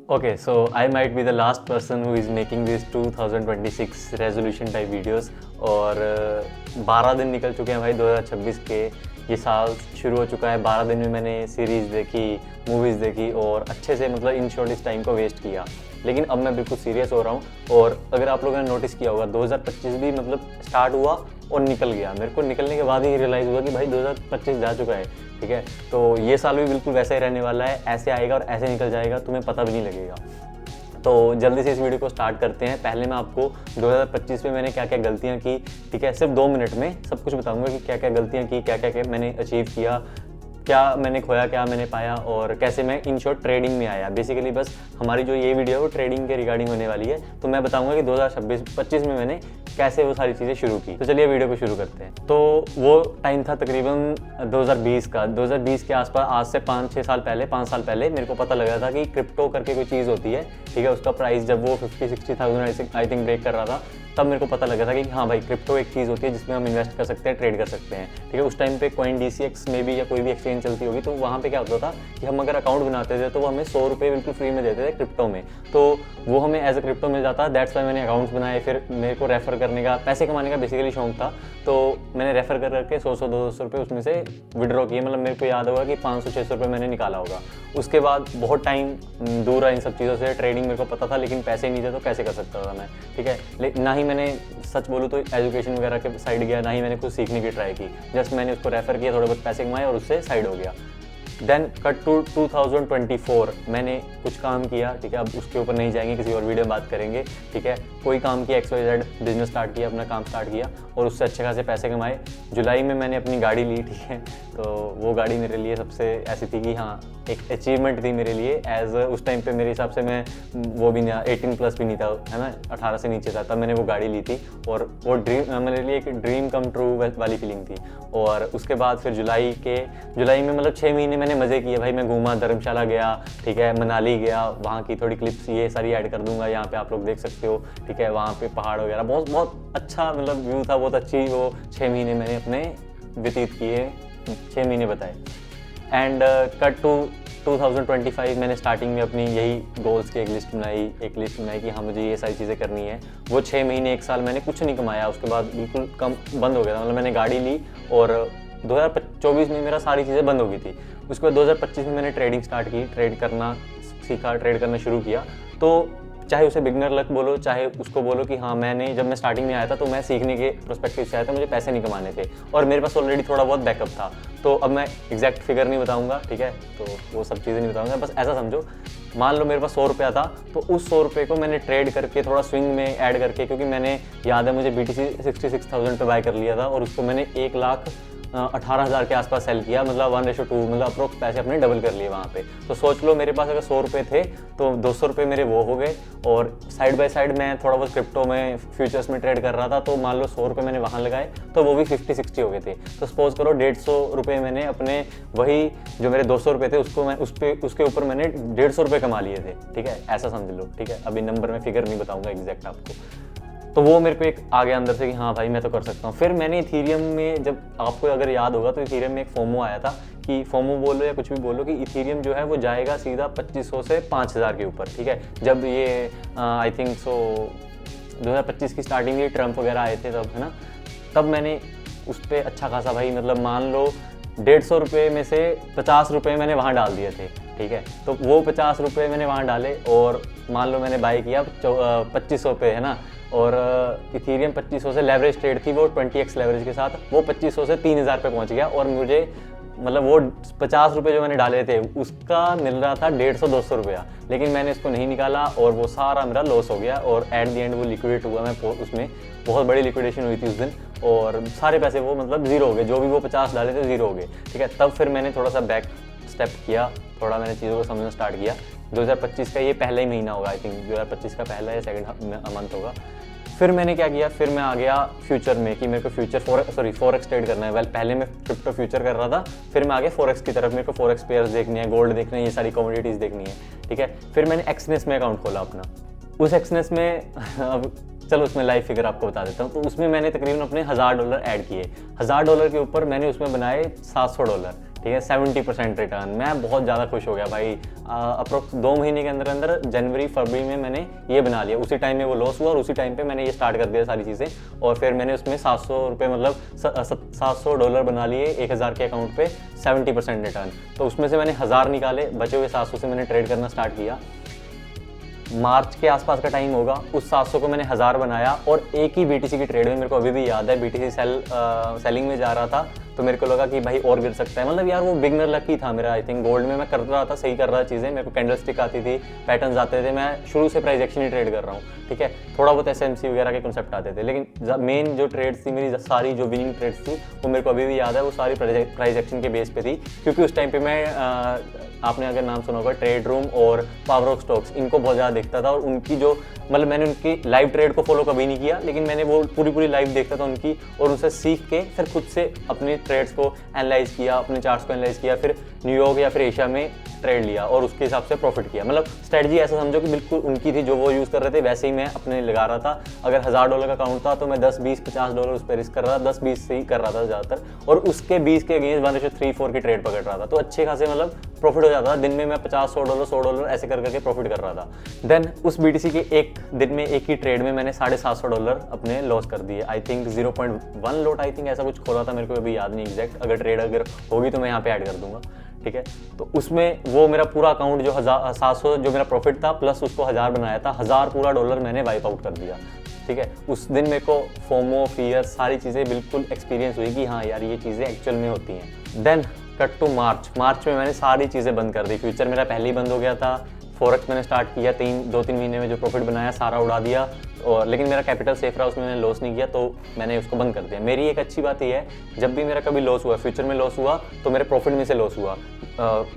Okay, so I might be the last person who is making this 2026 resolution type videos और 12 दिन निकल चुके हैं भाई 2026 के। ये साल शुरू हो चुका है, 12 दिन में मैंने सीरीज़ देखी, मूवीज़ देखी और अच्छे से मतलब इन शॉर्ट इस टाइम को वेस्ट किया। लेकिन अब मैं बिल्कुल सीरियस हो रहा हूँ और अगर आप लोगों ने नोटिस किया होगा 2025 भी मतलब स्टार्ट हुआ और निकल गया। मेरे को निकलने के बाद ही रियलाइज़ हुआ कि भाई 2025 जा चुका है, ठीक है। तो ये साल भी बिल्कुल वैसा ही रहने वाला है, ऐसे आएगा और ऐसे निकल जाएगा, तुम्हें पता भी नहीं लगेगा। तो जल्दी से इस वीडियो को स्टार्ट करते हैं। पहले मैं आपको 2025 में मैंने क्या क्या गलतियां की, ठीक है, सिर्फ 2 मिनट में सब कुछ बताऊंगा कि क्या क्या गलतियां की, क्या क्या मैंने अचीव किया, क्या मैंने खोया, क्या मैंने पाया और कैसे मैं इन शॉर्ट ट्रेडिंग में आया। बेसिकली बस हमारी जो ये वीडियो है वो ट्रेडिंग के रिगार्डिंग होने वाली है। तो मैं बताऊंगा कि 2025 में मैंने कैसे वो सारी चीज़ें शुरू की। तो चलिए वीडियो को शुरू करते हैं। तो वो टाइम था तकरीबन 2020 का। 2020 के आसपास, आज से 5 साल पहले मेरे को पता लगा था कि क्रिप्टो करके कोई चीज़ होती है, ठीक है। उसका प्राइस जब वो 50-60,000 आई थिंक ब्रेक कर रहा था, तब मेरे को पता लगा था कि हाँ भाई क्रिप्टो एक चीज़ होती है जिसमें हम इन्वेस्ट कर सकते हैं, ट्रेड कर सकते हैं, ठीक है। उस टाइम पे CoinDCX में भी या कोई भी एक्सचेंज चलती होगी तो वहाँ पे क्या होता था कि हम अगर अकाउंट बनाते थे तो वो हमें 100 रुपये बिल्कुल फ्री में देते थे क्रिप्टो में। तो वो हमें एज अ क्रिप्टो मिल जाता। दैट्स वाई मैंने अकाउंट्स बनाए। फिर मेरे को रेफर करने का, पैसे कमाने का बेसिकली शौक था, तो मैंने रेफर कर करके 100-200 रुपये उसमें से विड्रॉ किए। मतलब मेरे को याद होगा कि 500-600 रुपये मैंने निकाला होगा। उसके बाद बहुत टाइम दूर रहा इन सब चीज़ों से। ट्रेडिंग मेरे को पता था लेकिन पैसे नहीं थे तो कैसे कर सकता था मैं, ठीक है। ना ही मैंने सच बोलूँ तो एजुकेशन वगैरह के साइड गया, ना ही मैंने कुछ सीखने की ट्राई की। जस्ट मैंने उसको रेफर किया, थोड़े बहुत पैसे कमाए और उससे साइड हो गया। देन कट टू 2024, मैंने कुछ काम किया, ठीक है। अब उसके ऊपर नहीं जाएंगे, किसी और वीडियो में बात करेंगे, ठीक है। कोई काम किया, XYZ बिजनेस स्टार्ट किया, अपना काम स्टार्ट किया और उससे अच्छे खासे पैसे कमाए। जुलाई में मैंने अपनी गाड़ी ली, ठीक है। तो वो गाड़ी मेरे लिए सबसे ऐसी थी कि हाँ एक अचीवमेंट थी मेरे लिए। एज उस टाइम पे मेरे हिसाब से मैं वो भी नहीं, 18+ भी नहीं था, है ना, 18 से नीचे था, तब मैंने वो गाड़ी ली थी और वो मेरे लिए एक ड्रीम कम ट्रू वाली फीलिंग थी। और उसके बाद फिर जुलाई में मतलब 6 महीने मैंने मज़े किए भाई। मैं घूमा, धर्मशाला गया, ठीक है, मनाली गया, वहाँ की थोड़ी क्लिप्स ये सारी ऐड कर दूंगा, यहाँ पे आप लोग देख सकते हो, ठीक है। वहाँ पे पहाड़ वगैरह बहुत बहुत अच्छा मतलब व्यू था, बहुत अच्छी वो 6 महीने मैंने अपने व्यतीत किए, 6 महीने बताए। एंड कट टू 2025, मैंने स्टार्टिंग में अपनी यही गोल्स की एक लिस्ट बनाई कि हाँ मुझे ये सारी चीज़ें करनी है। वो 6 महीने 1 साल मैंने कुछ नहीं कमाया। उसके बाद बिल्कुल कम बंद हो गया था, मतलब मैंने गाड़ी ली और 2024 में मेरा सारी चीज़ें बंद हो गई थी। उसके बाद 2025 में मैंने ट्रेडिंग स्टार्ट की, ट्रेड करना सीखा, ट्रेड करना शुरू किया। तो चाहे उसे बिगनर लक बोलो, चाहे उसको बोलो कि हाँ जब मैं स्टार्टिंग में आया था तो मैं सीखने के प्रोस्पेक्टिव से आया था, मुझे पैसे नहीं कमाने थे और मेरे पास ऑलरेडी थोड़ा बहुत बैकअप था। तो अब मैं एग्जैक्ट फिगर नहीं बताऊंगा, ठीक है, तो वो सब चीज़ें नहीं बताऊंगा। बस ऐसा समझो, मान लो मेरे पास 100 रुपया था तो उस 100 रुपये को मैंने ट्रेड करके थोड़ा स्विंग में ऐड करके, क्योंकि मैंने याद है मुझे BTC 66,000 पे बाय कर लिया था और उसको मैंने 1,18,000 के आसपास सेल किया, मतलब 1:2, मतलब अप्रोक्स पैसे अपने डबल कर लिए वहाँ पे। तो सोच लो मेरे पास अगर 100 रुपये थे तो 200 रुपये मेरे वो हो गए और साइड बाय साइड मैं थोड़ा बहुत क्रिप्टो में, फ्यूचर्स में ट्रेड कर रहा था। तो मान लो 100 रुपये मैंने वहाँ लगाए तो वो भी 50-60 हो गए थे। तो सपोज करो 150 रुपये मैंने अपने, वही जो मेरे 200 रुपये थे उसको मैं उसके ऊपर मैंने 150 रुपये कमा लिए थे, ठीक है, ऐसा समझ लो, ठीक है। अभी नंबर में फिगर नहीं बताऊँगा एग्जैक्ट आपको। तो वो मेरे को एक आ गया अंदर से कि हाँ भाई मैं तो कर सकता हूँ। फिर मैंने इथीरियम में, जब आपको अगर याद होगा तो इथीरियम में एक फोमो आया था कि फोमो बोलो या कुछ भी बोलो कि इथीरियम जो है वो जाएगा सीधा 2500 से 5000 के ऊपर, ठीक है। जब ये आई थिंक सो 2025 की स्टार्टिंग में ट्रम्प वगैरह आए थे तब, है ना, तब मैंने उस पर अच्छा खासा भाई, मतलब मान लो 150 रुपये में से 50 रुपये मैंने वहाँ डाल दिए थे, ठीक है। तो वो 50 रुपये मैंने वहाँ डाले और मान लो मैंने बाई किया 2500 पे, है ना। और इथीरियम 2500 से लेवरेज ट्रेड थी वो 20x लेवरेज के साथ, वो 2500 से 3000 पे पहुँच गया और मुझे मतलब वो 50 रुपये जो मैंने डाले थे उसका मिल रहा था 150-200 रुपया। लेकिन मैंने इसको नहीं निकाला और वो सारा मेरा लॉस हो गया और एट द एंड वो लिक्विडेट हुआ। मैं उसमें बहुत बड़ी लिक्विडेशन हुई थी उस दिन और सारे पैसे वो मतलब ज़ीरो हो गए, जो भी वो 50 डाले थे ज़ीरो हो गए, ठीक है। तब फिर मैंने थोड़ा सा बैक स्टेप किया, थोड़ा मैंने चीज़ों को समझना स्टार्ट किया। 2025 का ये पहला ही महीना होगा, आई थिंक 2025 का पहला या सेकंड मंथ होगा। फिर मैंने क्या किया, फिर मैं आ गया फ्यूचर में कि मेरे को फॉरेक्स ट्रेड करना है। वेल पहले मैं क्रिप्टो फ्यूचर कर रहा था, फिर मैं आ गया फॉरेक्स की तरफ। मेरे को फॉरेक्स पेयर्स देखनी है, गोल्ड देखना है, ये सारी कमोडिटीज़ देखनी है, ठीक है। फिर मैंने एक्सनेस में अकाउंट खोला अपना। उस एक्सनेस में अब चलो उसमें लाइव फिगर आपको बता देता हूँ। तो उसमें मैंने तकरीबन अपने $1000 ऐड किए। $1000 के ऊपर मैंने उसमें बनाए $700, ठीक है, 70% रिटर्न। मैं बहुत ज़्यादा खुश हो गया भाई। अप्रोक्स 2 महीने के अंदर अंदर जनवरी फरवरी में मैंने ये बना लिया, उसी टाइम में वो लॉस हुआ और उसी टाइम पे मैंने ये स्टार्ट कर दिया सारी चीज़ें। और फिर मैंने उसमें $700 मतलब $700 बना लिए 1000 के अकाउंट पे, 70% रिटर्न। तो उसमें से मैंने 1000 निकाले, बचे हुए 700 से मैंने ट्रेड करना स्टार्ट किया। मार्च के आसपास का टाइम होगा, उस 700 को मैंने 1000 बनाया और एक ही BTC की ट्रेड में, मेरे को अभी भी याद है, BTC सेलिंग में जा रहा था तो मेरे को लगा कि भाई और गिर सकता है। मतलब यार वो बिगनर लक ही था मेरा। आई थिंक गोल्ड में मैं कर रहा था, सही कर रहा था चीज़ें, मेरे को कैंडल स्टिक आती थी, पैटर्न्स आते थे, मैं शुरू से प्राइस एक्शन ही ट्रेड कर रहा हूँ, ठीक है। थोड़ा बहुत SMC वगैरह के कॉन्सेप्ट आते थे, लेकिन मेन जो ट्रेड्स थी मेरी, सारी जो विनिंग ट्रेड्स थी वो मेरे को अभी भी याद है, वो सारी प्राइस एक्शन के बेस पे थी। क्योंकि उस टाइम पे मैं आपने अगर नाम सुना होगा ट्रेड रूम और पावर ऑफ स्टॉक्स, इनको बहुत ज़्यादा देखता था। और उनकी जो मतलब मैंने उनकी लाइव ट्रेड को फॉलो कभी नहीं किया, लेकिन मैंने वो पूरी लाइव देखता था उनकी, और उनसे सीख के फिर खुद से अपने ट्रेड्स को एनालाइज किया, अपने चार्ट्स को एनालाइज किया, फिर न्यूयॉर्क या फिर एशिया में ट्रेड लिया और उसके हिसाब से प्रॉफिट किया। मतलब स्ट्रेटजी ऐसा समझो कि बिल्कुल उनकी थी, जो वो यूज़ कर रहे थे वैसे ही मैं अपने लगा रहा था। अगर $1000 का अकाउंट था तो मैं 10, 20, $50 उस पर रिस्क कर रहा था, 10-20 से ही कर रहा था ज़्यादातर, और उसके 20 के अगेंस्ट 1:3-4 की ट्रेड पकड़ रहा था। तो अच्छे खासे मतलब प्रॉफिट हो जाता था। दिन में मैं $50, $100 ऐसे कर करके प्रॉफिट कर रहा था। देन उस BTC के एक दिन में एक ही ट्रेड में मैंने $750 अपने लॉस कर दिए। I think 0.1 lot, I think ऐसा कुछ खोला था, मेरे को अभी याद नहीं एग्जैक्ट। अगर ट्रेड अगर होगी तो मैं यहाँ पे ऐड कर दूंगा, ठीक है। तो उसमें वो मेरा पूरा अकाउंट जो 700 जो मेरा प्रॉफिट था प्लस उसको 1000 बनाया था, 1000 पूरा डॉलर मैंने वाइप आउट कर दिया, ठीक है। उस दिन मेरे को फोमो, फियर, सारी चीज़ें बिल्कुल एक्सपीरियंस हुई कि हाँ यार ये चीज़ें एक्चुअल में होती हैं। देन कट टू मार्च में मैंने सारी चीज़ें बंद कर दी। फ्यूचर मेरा पहले ही बंद हो गया था। फॉरेक्स मैंने स्टार्ट किया, 2-3 महीने में जो प्रॉफिट बनाया सारा उड़ा दिया, और लेकिन मेरा कैपिटल सेफ रहा, उसमें मैंने लॉस नहीं किया, तो मैंने उसको बंद कर दिया। मेरी एक अच्छी बात यह है, जब भी मेरा कभी लॉस हुआ, फ्यूचर में लॉस हुआ तो मेरे प्रॉफिट में से लॉस हुआ,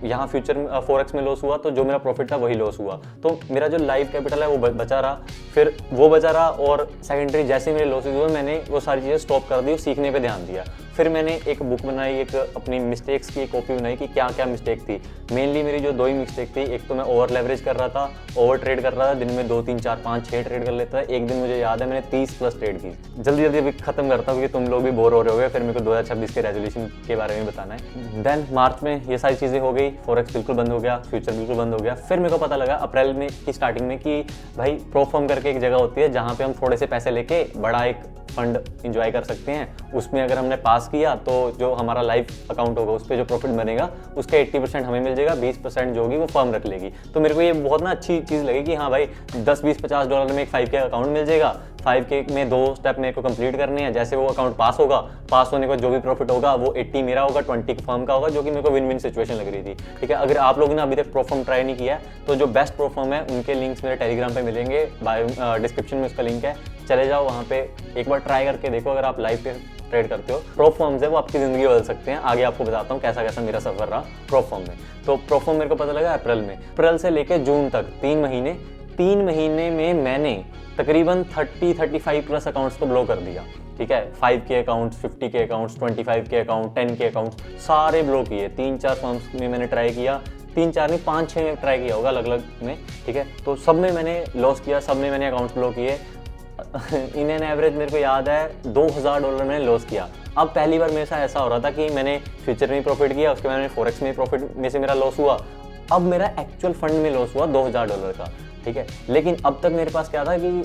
यहाँ फ्यूचर फॉरेक्स में लॉस हुआ तो जो मेरा प्रॉफिट था वही लॉस हुआ। तो मेरा जो लाइव कैपिटल है वो बचा रहा, फिर वो बचा रहा, और सेकेंडरी जैसे मेरे लॉसेज हुए मैंने वो सारी चीज़ें स्टॉप कर दी और सीखने पे ध्यान दिया। फिर मैंने एक बुक बनाई, एक अपनी मिस्टेक्स की एक कॉपी बनाई कि क्या क्या मिस्टेक थी। मेनली मेरी जो 2 ही मिस्टेक थी, एक तो मैं ओवर लेवरेज कर रहा था, ओवर ट्रेड कर रहा था, दिन में 2, 3, 4, 5, 6 ट्रेड कर लेता था। एक दिन मुझे याद है मैंने 30+ ट्रेड की। जल्दी अभी खत्म करता हूँ क्योंकि तुम लोग भी बोर हो रहे होगे, फिर मेरे को 2026 के रेजोल्यूशन के बारे में बताना है। देन मार्च में ये सारी चीज़ें हो गई, फॉरेक्स बिल्कुल बंद हो गया, फ्यूचर बिल्कुल बंद हो गया। फिर मेरे को पता लगा अप्रैल में की स्टार्टिंग में कि भाई प्रोफर्म करके एक जगह होती है जहाँ पे हम थोड़े से पैसे लेके बड़ा एक फंड इंजॉय कर सकते हैं। उसमें अगर हमने पास किया तो जो हमारा लाइव अकाउंट होगा उस पर जो प्रॉफिट बनेगा उसका 80% हमें मिल जाएगा, 20% जो होगी वो फर्म रख लेगी। तो मेरे को ये बहुत ना अच्छी चीज़ लगी कि हाँ भाई 10, 20, $50 में एक 5K अकाउंट मिल जाएगा। 5K में 2 स्टेप मेरे को कंप्लीट करने हैं। जैसे वो अकाउंट पास होगा, पास होने को जो भी प्रॉफिट होगा वो 80 मेरा होगा, 20 फर्म का होगा, जो कि मेरे को विन विन सिचुएशन लग रही थी, ठीक है। अगर आप लोगों ने अभी तक प्रोफॉर्म ट्राई नहीं किया है तो जो बेस्ट प्रोफॉर्म है उनके लिंक्स मेरे टेलीग्राम पे मिलेंगे, डिस्क्रिप्शन में उसका लिंक है, चले जाओ वहाँ पे एक बार ट्राई करके देखो। अगर आप लाइव पे ट्रेड करते हो, प्रोफॉर्म्स है वो आपकी ज़िंदगी बदल सकते हैं। आगे आपको बताता हूँ कैसा कैसा मेरा सफ़र रहा प्रोफॉर्म में। तो प्रोफॉर्म मेरे को पता लगा अप्रैल में, अप्रैल से लेकर जून तक 3 महीने में मैंने तकरीबन 30-35+ अकाउंट्स को ब्लॉक कर दिया, ठीक है। 5K accounts, 50K accounts, 25K account, 10K accounts सारे ब्लॉक किए। 3-4 फर्म्स में मैंने ट्राई किया, 3-4 नहीं 5-6 में ट्राई किया होगा अलग अलग में, ठीक है। तो सब में मैंने लॉस किया, सब में मैंने अकाउंट्स ब्लॉक किए। इन एन एवरेज मेरे को याद है $2000 मैंने लॉस किया। अब पहली बार मेरे साथ ऐसा हो रहा था कि मैंने फ्यूचर में प्रॉफिट किया, उसके बाद मैंने फॉरेक्स में प्रॉफिट में से मेरा लॉस हुआ। अब मेरा एक्चुअल फंड में लॉस हुआ $2000 का, ठीक है। लेकिन अब तक मेरे पास क्या था कि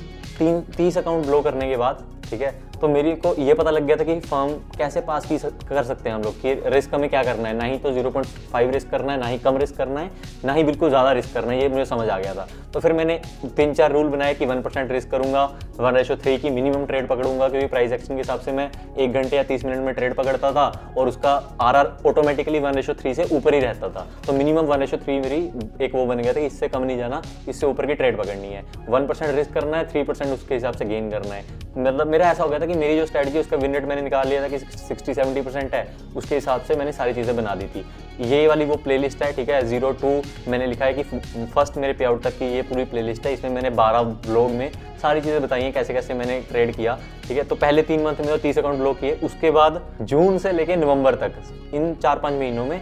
30 अकाउंट ब्लॉक करने के बाद, ठीक है, तो मेरे को ये पता लग गया था कि फर्म कैसे पास कर सकते हैं हम लोग, कि रिस्क हमें क्या करना है। ना ही तो 0.5 रिस्क करना है, ना ही कम रिस्क करना है, ना ही बिल्कुल ज़्यादा रिस्क करना है, ये मुझे समझ आ गया था। तो फिर मैंने 3-4 रूल बनाए कि 1% रिस्क करूँगा, 1:3 की मिनिमम ट्रेड पकड़ूंगा, क्योंकि प्राइस एक्शन के हिसाब से मैं 1 घंटे या 30 मिनट में ट्रेड पकड़ता था और उसका RR ऑटोमेटिकली 1:3 से ऊपर ही रहता था। तो मिनिमम 1:3 मेरी एक वो बन गया था कि इससे कम नहीं जाना, इससे ऊपर की ट्रेड पकड़नी है। 1% रिस्क करना है, 3% उसके हिसाब से गेन करना है। मतलब मेरा ऐसा हो गया था कि मेरी जो स्ट्रेटजी उसका विन रेट मैंने निकाल लिया था कि 60-70% है, उसके हिसाब से मैंने सारी चीज़ें बना दी थी। ये वाली वो प्लेलिस्ट है, ठीक है, 0 to मैंने लिखा है कि फर्स्ट मेरे पे आउट तक की ये पूरी प्लेलिस्ट है। इसमें मैंने 12 ब्लॉग में सारी चीज़ें बताई हैं कैसे कैसे मैंने ट्रेड किया, ठीक है। तो पहले 3 मंथ में तो 30 अकाउंट ब्लॉक किए। उसके बाद जून से लेकर नवंबर तक इन 4-5 महीनों में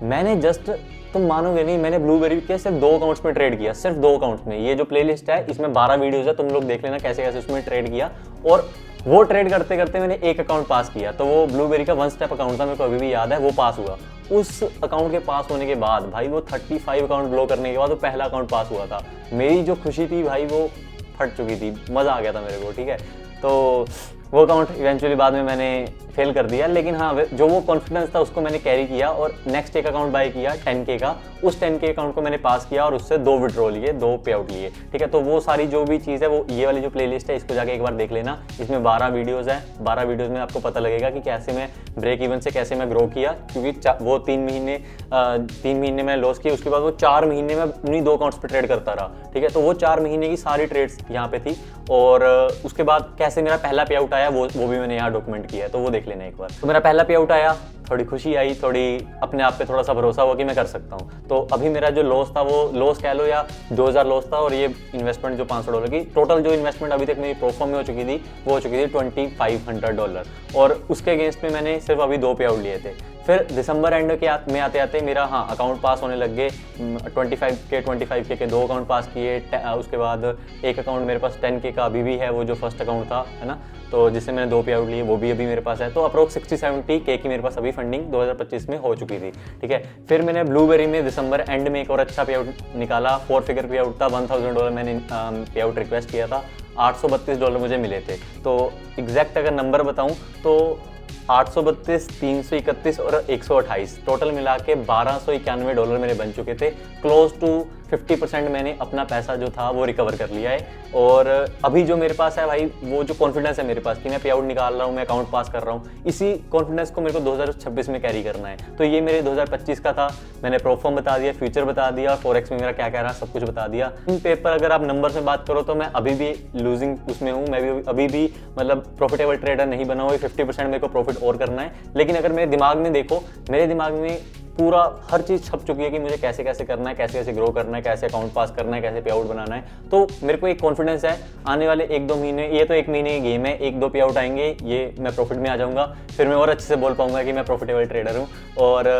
मैंने जस्ट, तुम मानोगे नहीं, मैंने ब्लूबेरी के सिर्फ 2 अकाउंट्स में ट्रेड किया, सिर्फ 2 अकाउंट्स में। ये जो प्लेलिस्ट है इसमें 12 वीडियोस है, तुम लोग देख लेना कैसे कैसे उसमें ट्रेड किया। और वो ट्रेड करते करते मैंने एक अकाउंट पास किया, तो वो ब्लूबेरी का 1 स्टेप अकाउंट था, मेरे को अभी भी याद है, वो पास हुआ। उस अकाउंट के पास होने के बाद भाई वो 35 अकाउंट ब्लो करने के बाद वो पहला अकाउंट पास हुआ था। मेरी जो खुशी थी भाई वो फट चुकी थी, मज़ा आ गया था मेरे को, ठीक है। तो वो अकाउंट इवेंचुअली बाद में मैंने फेल कर दिया, लेकिन हाँ जो वो कॉन्फिडेंस था उसको मैंने कैरी किया और नेक्स्ट एक अकाउंट बाय किया 10K का। उस 10K अकाउंट को मैंने पास किया और उससे 2 विड्रॉ लिए, 2 पे आउट लिए, ठीक है। तो वो सारी जो भी चीज़ है, वो ये वाली जो प्लेलिस्ट है इसको जाके एक बार देख लेना। इसमें 12 वीडियोज़ है, 12 वीडियोज़ में आपको पता लगेगा कि कैसे मैं ब्रेक इवन से कैसे मैं ग्रो किया, क्योंकि वो 3 महीने मैंने लॉस किया। उसके बाद वो 4 महीने में उन्हीं 2 अकाउंट्स पर ट्रेड करता रहा, ठीक है। तो वो 4 महीने की सारी ट्रेड्स यहाँ पे थी और उसके बाद कैसे मेरा पहला पे आउट आया वो भी मैंने यहाँ डॉक्यूमेंट किया है, तो वो देख लेना एक बार। तो मेरा पहला पे आउट आया, थोड़ी खुशी आई, थोड़ी अपने आप पे थोड़ा सा भरोसा हुआ कि मैं कर सकता हूँ। तो अभी मेरा जो लॉस था वो लॉस कह लो या 2000 लॉस था, और ये इन्वेस्टमेंट जो $500 की टोटल जो इन्वेस्टमेंट अभी तक मेरी प्रोफॉर्म में हो चुकी थी वो हो चुकी थी $2500, और उसके अगेंस्ट में मैंने सिर्फ अभी 2 पे आउट लिए थे। फिर दिसंबर एंड में आते आते मेरा अकाउंट पास होने लग गए, 25K के 2 अकाउंट पास किए। उसके बाद एक अकाउंट मेरे पास 10K का अभी भी है, वो जो फर्स्ट अकाउंट था, है ना, तो जिससे मैंने 2 पे आउट लिए, वो भी अभी मेरे पास है। तो अप्रोक्स 60-70K की मेरे पास अभी फंडिंग 2025 में हो चुकी थी, ठीक है। फिर मैंने ब्लूबेरी में दिसंबर एंड में एक और अच्छा पे आउट निकाला, 4 फिगर पे आउट था, $1000 मैंने पे आउट रिक्वेस्ट किया था, $832 मुझे मिले थे। तो एग्जैक्ट अगर नंबर बताऊँ तो 832, 331 और 128 टोटल मिला के $1291 मेरे बन चुके थे। क्लोज टू 50% मैंने अपना पैसा जो था वो रिकवर कर लिया है। और अभी जो मेरे पास है भाई, वो जो कॉन्फिडेंस है मेरे पास कि मैं पे आउट निकाल रहा हूँ, मैं अकाउंट पास कर रहा हूँ, इसी कॉन्फिडेंस को मेरे को 2026 में कैरी करना है। तो ये मेरे 2025 का था, मैंने प्रोफॉर्म बता दिया, फ्यूचर बता दिया, फॉरेक्स में मेरा क्या क्या रहा सब कुछ बता दिया। इन पेपर अगर आप नंबर से बात करो तो मैं अभी भी लूजिंग उसमें हूँ, मैं भी अभी भी मतलब प्रॉफिटेबल ट्रेडर नहीं बना हुआ, 50% मेरे को प्रॉफिट और करना है। लेकिन अगर मेरे दिमाग में देखो, मेरे दिमाग में पूरा हर चीज़ छप चुकी है कि मुझे कैसे कैसे करना है, कैसे कैसे ग्रो करना है, कैसे अकाउंट पास करना है, कैसे पे आउट बनाना है। तो मेरे को एक कॉन्फिडेंस है आने वाले 1-2 महीने, ये तो 1 महीने की गेम है, 1-2 पे आउट आएंगे, ये मैं प्रॉफिट में आ जाऊंगा, फिर मैं और अच्छे से बोल पाऊंगा कि मैं प्रॉफिटेबल ट्रेडर हूँ। और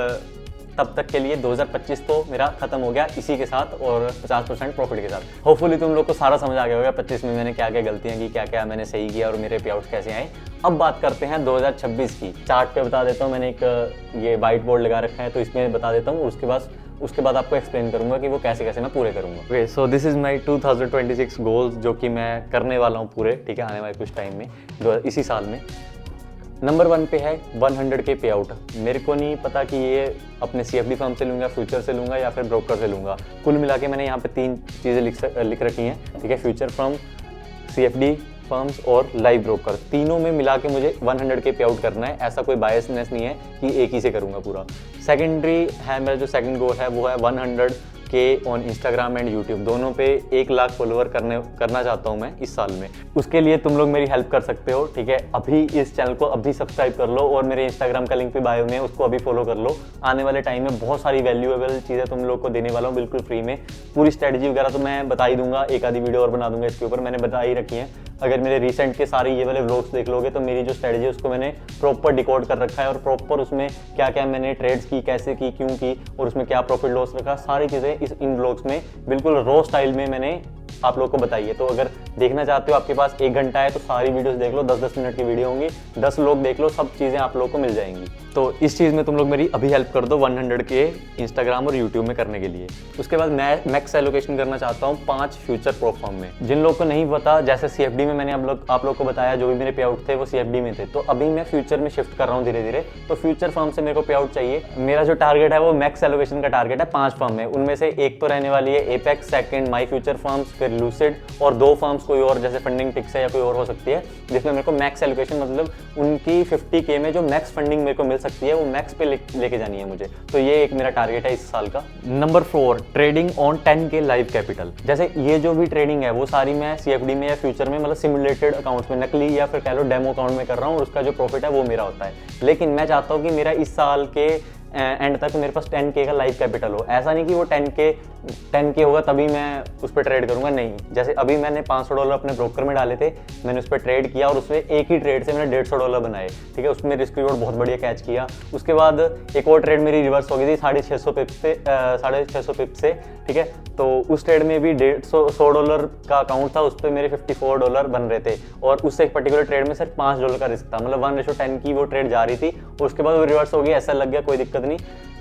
तब तक के लिए 2025 तो मेरा खत्म हो गया इसी के साथ और 50% प्रॉफिट के साथ। होपफुली तुम लोग को सारा समझ आ गया होगा 25 में मैंने क्या क्या गलतियां की, क्या क्या मैंने सही किया और मेरे पे आउट कैसे आए। अब बात करते हैं 2026 की। चार्ट पे बता देता हूँ, मैंने एक ये वाइट बोर्ड लगा रखा है तो इसमें बता देता हूँ, उसके बाद आपको एक्सप्लेन करूंगा कि वो कैसे कैसे मैं पूरे करूंगा। Okay, so this is my 2026 goals जो कि मैं करने वाला हूँ पूरे, ठीक है, आने वाले कुछ टाइम में, इसी साल में। नंबर 1 पे है 100K पे आउट। मेरे को नहीं पता कि ये अपने CFD फर्म से लूँगा, फ्यूचर से लूँगा या फिर ब्रोकर से लूँगा। कुल मिला के मैंने यहाँ पे 3 चीज़ें लिख रखी हैं, ठीक है, फ्यूचर फर्म, CFD फर्म्स और लाइव ब्रोकर, तीनों में मिला के मुझे 100K पे आउट करना है। ऐसा कोई बायसनेस नहीं है कि एक ही से करूँगा पूरा। सेकेंडरी है मेरा जो सेकंड गोल है वो है 100K on Instagram and YouTube, दोनों पे 1 लाख फॉलोअर करना चाहता हूँ मैं इस साल में। उसके लिए तुम लोग मेरी हेल्प कर सकते हो, ठीक है। अभी इस चैनल को अभी सब्सक्राइब कर लो और मेरे इंस्टाग्राम का लिंक भी बायो में है, उसको अभी फॉलो कर लो। आने वाले टाइम में बहुत सारी वैल्यूएबल चीज़ें तुम लोग को देने वाला हूँ बिल्कुल फ्री में। पूरी स्ट्रैटेजी वगैरह तो मैं बता ही दूंगा, एक आधी वीडियो और बना दूंगा इसके ऊपर, मैंने बता ही रखी है। अगर मेरे रिसेंट के सारे ये वाले व्लॉग्स देख लोगे तो मेरी जो स्ट्रैटेजी है उसको मैंने प्रॉपर डिकोड कर रखा है और प्रॉपर उसमें क्या क्या मैंने ट्रेड्स की, कैसे की, क्यों की और उसमें क्या प्रॉफिट लॉस रखा, सारी चीज़ें इन व्लॉग्स में बिल्कुल रॉ स्टाइल में मैंने आप लोग को बताइए। तो अगर देखना चाहते हो, आपके पास 1 घंटा है तो सारी वीडियोस देख लो, 10-10 मिनट की वीडियो होंगी, 10 लोग देख लो, सब चीज़ें आप लोग को मिल जाएंगी। तो इस चीज़ में तुम लोग मेरी अभी हेल्प कर दो 100K इंस्टाग्राम और यूट्यूब में करने के लिए। उसके बाद मैं मैक्स एलोकेशन करना चाहता हूँ 5 फ्यूचर प्रोफॉर्म में। जिन लोग को नहीं पता, जैसे CFD में मैंने आप लोग को बताया, जो भी मेरे पे आउट थे वो CFD में थे, तो अभी मैं फ्यूचर में शिफ्ट कर रहा हूँ धीरे धीरे। तो फ्यूचर फर्म से मेरे को पे आउट चाहिए। मेरा जो टारगेट है वो मैक्स एलोकेशन का टारगेट है 5 फर्म में, उनमें से एक तो रहने वाली है apex, second my future firms, फिर लूसिड और 2 फर्म्स कोई और जैसे फंडिंग टिक्स है या कोई और हो सकती है, जिसमें मेरे को मैक्स एलोकेशन मतलब उनकी 50K में जो मैक्स फंडिंग मेरे को मिल सकती है वो मैक्स पे लेके जानी है मुझे। तो ये एक मेरा टारगेट है इस साल का। Number 4, trading on 10K live capital. जैसे ये जो भी ट्रेडिंग है वो सारी मैं CFD में या फ्यूचर में मतलब सिमुलेटेड अकाउंट्स में, नकली या फिर कह लो डेमो अकाउंट में कर रहा हूँ और उसका जो प्रॉफिट है वो मेरा होता है। लेकिन मैं चाहता हूँ कि मेरा इस साल के एंड तक मेरे पास 10K का लाइव कैपिटल हो। ऐसा नहीं कि वो 10K होगा तभी मैं उस पर ट्रेड करूंगा, नहीं। जैसे अभी मैंने $500 अपने ब्रोकर में डाले थे, मैंने उस पर ट्रेड किया और उसमें एक ही ट्रेड से मैंने $150 बनाए, ठीक है। उसमें रिस्क रिवॉर्ड बहुत बढ़िया कैच किया। उसके बाद एक और ट्रेड मेरी रिवर्स हो गई थी 650 पिप से, ठीक है। तो उस ट्रेड में भी $100 का अकाउंट था, उस पर मेरे $54 बन रहे थे और उससे एक पर्टिकुलर ट्रेड में सिर्फ $5 का रिस्क था, मतलब 1:10 की वो ट्रेड जा रही थी और उसके बाद वो रिवर्स हो गई, ऐसा लग गया कोई दिक्कत नहीं।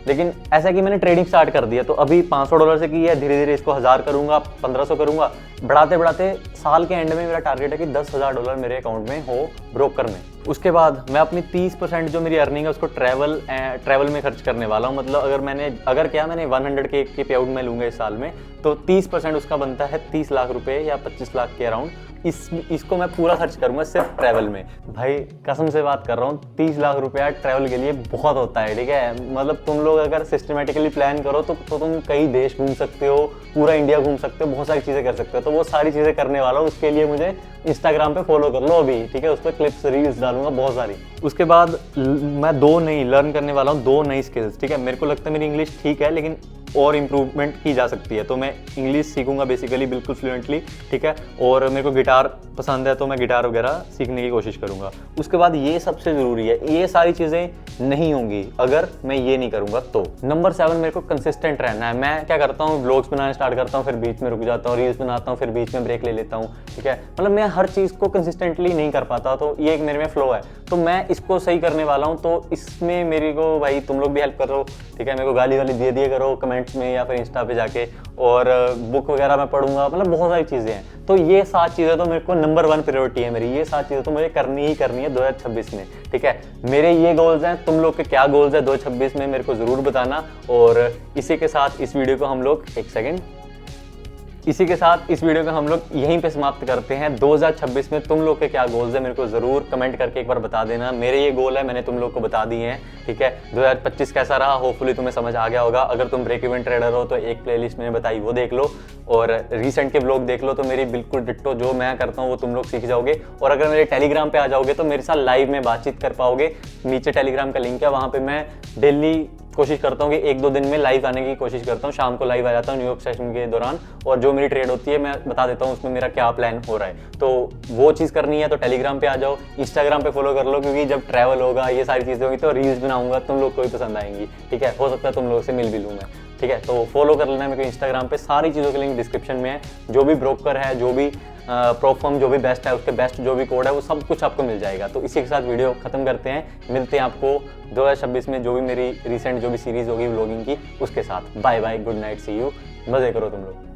लेकिन ऐसा कि मैंने ट्रेडिंग स्टार्ट कर दिया, तो अभी $500 से की है, धीरे धीरे इसको 1000 करूंगा, 1500 करूंगा, बढ़ाते बढ़ाते साल के एंड में मेरा टारगेट है कि $10,000 मेरे अकाउंट में हो ब्रोकर में। उसके बाद मैं अपनी 30% जो मेरी अर्निंग है उसको ट्रैवल में खर्च करने वाला हूँ। मतलब मैंने 100K की पे आउट में लूँगा इस साल में, तो 30% उसका बनता है 30 लाख रुपए या 25 लाख के अराउंड। इसको मैं पूरा खर्च करूंगा सिर्फ ट्रैवल में। भाई कसम से बात कर रहा हूँ, 30 लाख रुपया ट्रैवल के लिए बहुत होता है, ठीक है। मतलब तुम लोग अगर सिस्टमेटिकली प्लान करो तो तुम कई देश घूम सकते हो, पूरा इंडिया घूम सकते हो, बहुत सारी चीज़ें कर सकते हो। तो वो सारी चीज़ें करने वाला हूँ, उसके लिए मुझे इंस्टाग्राम पे फॉलो कर लो अभी, ठीक है। उस पर क्लिप्स रील्स डालूंगा बहुत सारी। उसके बाद मैं लर्न करने वाला हूँ 2 नई स्किल्स, ठीक है। मेरे को लगता है मेरी इंग्लिश ठीक है लेकिन और इम्प्रूवमेंट की जा सकती है, तो मैं इंग्लिश सीखूंगा बेसिकली बिल्कुल फ्लुएंटली, ठीक है। और मेरे को गिटार पसंद है तो मैं गिटार वगैरह सीखने की कोशिश करूंगा। उसके बाद ये सबसे ज़रूरी है, ये सारी चीज़ें नहीं होंगी अगर मैं ये नहीं करूंगा। तो नंबर 7 मेरे को कंसिस्टेंट रहना है। मैं क्या करता हूँ, व्लॉग्स बनाना स्टार्ट करता हूँ, फिर बीच में रुक जाता हूँ, रील्स बनाता हूँ, फिर बीच में ब्रेक ले लेता हूँ, ठीक है। मतलब मैं हर चीज़ को कंसिस्टेंटली नहीं कर पाता, तो ये एक मेरे में फ्लो है, तो मैं इसको सही करने वाला हूँ। तो इसमें मेरे को भाई तुम लोग भी हेल्प करो, ठीक है। मेरे को गाली वाली दे दिया करो कमेंट्स में या फिर इंस्टा पे जाके, और बुक वगैरह मैं पढ़ूंगा, मतलब बहुत सारी चीज़ें हैं। तो ये 7 चीज़ें तो मेरे को नंबर 1 प्रायोरिटी है मेरी, ये 7 चीज़ें तो मुझे करनी ही करनी है 2026 में, ठीक है। मेरे ये गोल्स हैं, तुम लोग के क्या गोल्स हैं 2026 में मेरे को ज़रूर बताना। और इसी के साथ इस वीडियो को हम लोग यहीं पे समाप्त करते हैं। 2026 में तुम लोग के क्या गोल्स है मेरे को ज़रूर कमेंट करके एक बार बता देना। मेरे ये गोल है, मैंने तुम लोग को बता दिए हैं, ठीक है। 2025 कैसा रहा, होपफुली तुम्हें समझ आ गया होगा। अगर तुम ब्रेक इवन ट्रेडर हो तो एक प्लेलिस्ट मैंने बताई वो देख लो, और रिसेंट के व्लॉग देख लो, तो मेरी बिल्कुल डिट्टो जो मैं करता हूँ वो तुम लोग सीख जाओगे। और अगर मेरे टेलीग्राम पे आ जाओगे तो मेरे साथ लाइव में बातचीत कर पाओगे। नीचे टेलीग्राम का लिंक है, वहाँ पे मैं डेली कोशिश करता हूँ कि 1-2 दिन में लाइव आने की कोशिश करता हूँ। शाम को लाइव आ जाता हूँ न्यूयॉर्क सेशन के दौरान, और जो मेरी ट्रेड होती है मैं बता देता हूँ उसमें मेरा क्या प्लान हो रहा है। तो वो चीज़ करनी है तो टेलीग्राम पे आ जाओ, इंस्टाग्राम पे फॉलो कर लो, क्योंकि जब ट्रैवल होगा ये सारी चीज़ें होंगी तो रील्स बनाऊंगा, तुम लोग को भी पसंद आएंगी, ठीक है। हो सकता है तुम लोग से मिल भी लूँ मैं, ठीक है। तो फॉलो कर लेना मेरे को इंस्टाग्राम पे, सारी चीज़ों के लिंक डिस्क्रिप्शन में है। जो भी ब्रोकर है, जो भी प्रोफॉर्म जो भी बेस्ट है, उसके बेस्ट जो भी कोड है वो सब कुछ आपको मिल जाएगा। तो इसी के साथ वीडियो खत्म करते हैं, मिलते हैं आपको 2026 में जो भी मेरी रिसेंट जो भी सीरीज़ होगी व्लॉगिंग की उसके साथ। Bye bye, good night, see you, मज़े करो तुम लोग।